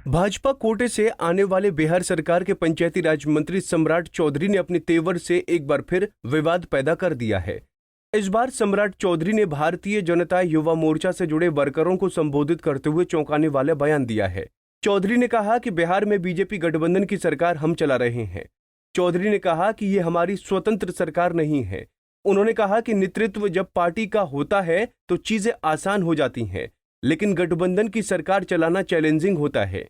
भाजपा कोटे से आने वाले बिहार सरकार के पंचायती राज मंत्री सम्राट चौधरी ने अपने तेवर से एक बार फिर विवाद पैदा कर दिया है। इस बार सम्राट चौधरी ने भारतीय जनता युवा मोर्चा से जुड़े वर्करों को संबोधित करते हुए चौंकाने वाला बयान दिया है। चौधरी ने कहा कि बिहार में बीजेपी गठबंधन की सरकार हम चला रहे हैं। चौधरी ने कहा कि ये हमारी स्वतंत्र सरकार नहीं है। उन्होंने कहा कि नेतृत्व जब पार्टी का होता है तो चीजें आसान हो जाती हैं, लेकिन गठबंधन की सरकार चलाना चैलेंजिंग होता है।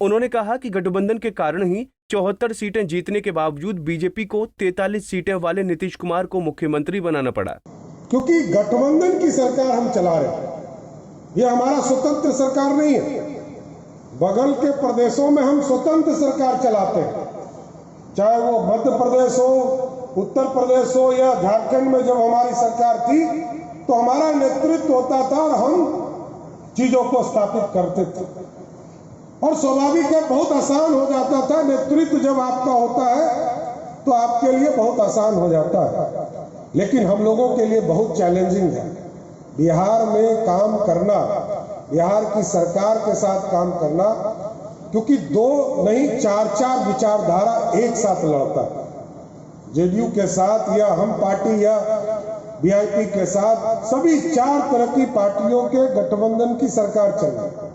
उन्होंने कहा कि गठबंधन के कारण ही 74 सीटें जीतने के बावजूद बीजेपी को 43 सीटें वाले नीतीश कुमार को मुख्यमंत्री बनाना पड़ा। क्योंकि गठबंधन की सरकार हम चला रहे हैं, ये हमारा स्वतंत्र सरकार नहीं है। बगल के प्रदेशों में हम स्वतंत्र सरकार चलाते हैं, चाहे वो मध्य प्रदेश हो, उत्तर प्रदेश हो या झारखंड में जब हमारी सरकार थी तो हमारा नेतृत्व होता था और हम चीजों को स्थापित करते थे और स्वाभाविक है, बहुत आसान हो जाता था। नेतृत्व जब आपका होता है तो आपके लिए बहुत आसान हो जाता है, लेकिन हम लोगों के लिए बहुत चैलेंजिंग है बिहार में काम करना, बिहार की सरकार के साथ काम करना, क्योंकि दो नहीं चार विचारधारा एक साथ लड़ता है। जेडीयू के साथ या हम पार्टी या वीआईपी के साथ सभी चार तरह की पार्टियों के गठबंधन की सरकार चल रही है।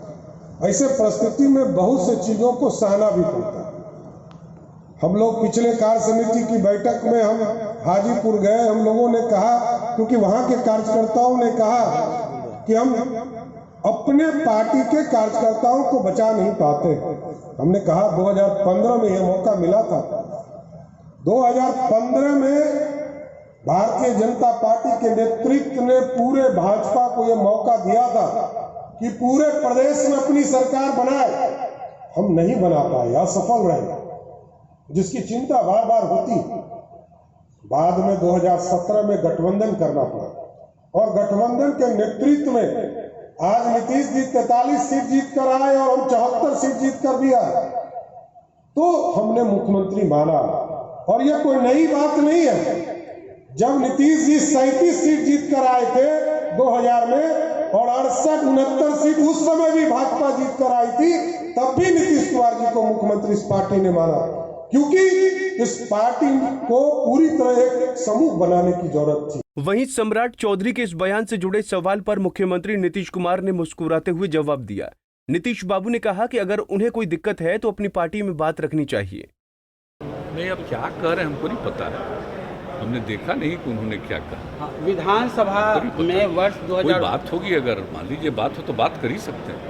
ऐसे परिस्थिति में बहुत से चीजों को सहना भी पड़ता है। हम लोग पिछले कार्य समिति की बैठक में हम हाजीपुर गए, हम लोगों ने कहा, क्योंकि वहां के कार्यकर्ताओं ने कहा कि हम अपने पार्टी के कार्यकर्ताओं को बचा नहीं पाते। हमने कहा 2015 में यह मौका मिला था। 2015 में भारतीय जनता पार्टी के नेतृत्व ने पूरे भाजपा को यह मौका दिया था कि पूरे प्रदेश में अपनी सरकार बनाए। हम नहीं बना पाए, असफल रहे, जिसकी चिंता बार बार होती। बाद में 2017 में गठबंधन करना पड़ा और गठबंधन के नेतृत्व में आज नीतीश जी 43 सीट जीत कर आए और हम 74 सीट जीत कर भी आए, तो हमने मुख्यमंत्री माना। और यह कोई नई बात नहीं है। जब नीतीश जी 37 सीट जीत कर आए थे 2000 में और 68-69 सीट उस समय भी भाजपा जीत कर आई थी, तब भी नीतीश कुमार जी को मुख्यमंत्री इस पार्टी ने माना, क्योंकि इस पार्टी को पूरी तरह एक समूह बनाने की जरूरत थी। वहीं सम्राट चौधरी के इस बयान से जुड़े सवाल पर मुख्यमंत्री नीतीश कुमार ने मुस्कुराते हुए जवाब दिया। नीतीश बाबू ने कहा कि अगर उन्हें कोई दिक्कत है तो अपनी पार्टी में बात रखनी चाहिए। नहीं, अब क्या कह रहे हैं हमको नहीं पता है, हमने देखा नहीं कि उन्होंने क्या कहा। विधानसभा में वर्ष 2000 कोई बात होगी, अगर मान लीजिए बात हो तो बात कर ही सकते हैं,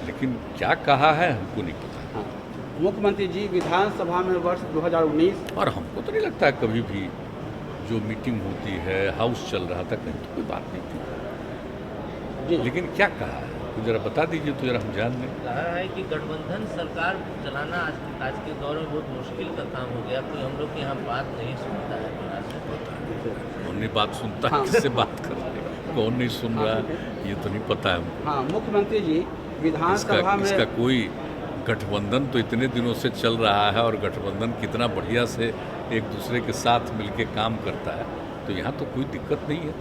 लेकिन क्या कहा है हमको नहीं पता। मुख्यमंत्री जी विधानसभा में वर्ष 2019 और हमको तो नहीं लगता है कभी भी जो मीटिंग होती है, हाउस चल रहा था, कहीं तो कोई बात नहीं थी। लेकिन क्या कहा है तो जरा बता दीजिए तो जरा हम जान लें। कहा है कि गठबंधन सरकार चलाना आज के दौर में बहुत मुश्किल का काम हो गया, कोई हम लोग की यहाँ बात नहीं सुनता है। कौन नहीं बात सुनता है, किससे बात कर रहे हैं, कौन नहीं सुन रहा है, ये तो नहीं पता है हमको। हाँ, मुख्यमंत्री जी विधानसभा में इसका कोई गठबंधन तो इतने दिनों से चल रहा है और गठबंधन कितना बढ़िया से एक दूसरे के साथ मिलके काम करता है, तो यहाँ तो कोई दिक्कत नहीं है।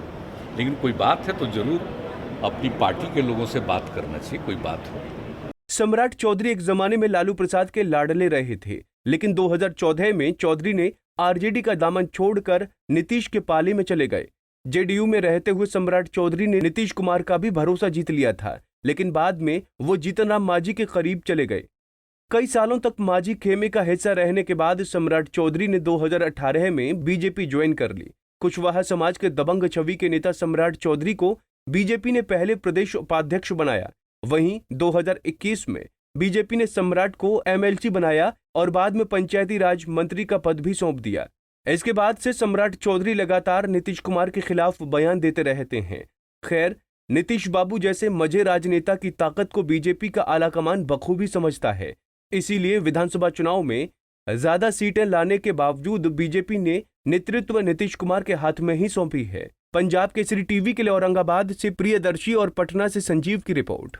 लेकिन कोई बात है तो जरूर अपनी पार्टी के लोगों से बात करना चाहिए, कोई बात हो। सम्राट चौधरी एक जमाने में लालू प्रसाद के लाडले रहे थे, लेकिन 2014 में चौधरी ने आरजेडी का दामन छोड़कर नीतीश के पाले में चले गए। जेडीयू में रहते हुए सम्राट चौधरी ने नीतीश कुमार का भी भरोसा जीत लिया था, लेकिन बाद में वो जीतन राम मांझी के करीब चले गए। कई सालों तक मांझी खेमे का हिस्सा रहने के बाद सम्राट चौधरी ने 2018 में बीजेपी ज्वाइन कर ली। कुशवाहा समाज के दबंग छवि के नेता सम्राट चौधरी को बीजेपी ने पहले प्रदेश उपाध्यक्ष बनाया। वहीं 2021 में बीजेपी ने सम्राट को एमएलसी बनाया और बाद में पंचायती राज मंत्री का पद भी सौंप दिया। इसके बाद से सम्राट चौधरी लगातार नीतीश कुमार के खिलाफ बयान देते रहते हैं। खैर, नीतीश बाबू जैसे मजे राजनेता की ताकत को बीजेपी का आलाकमान बखूबी समझता है। इसीलिए विधानसभा चुनाव में ज्यादा सीटें लाने के बावजूद बीजेपी ने नेतृत्व नीतीश कुमार के हाथ में ही सौंपी है। पंजाब केसरी टीवी के लिए औरंगाबाद से प्रियदर्शी और पटना से संजीव की रिपोर्ट।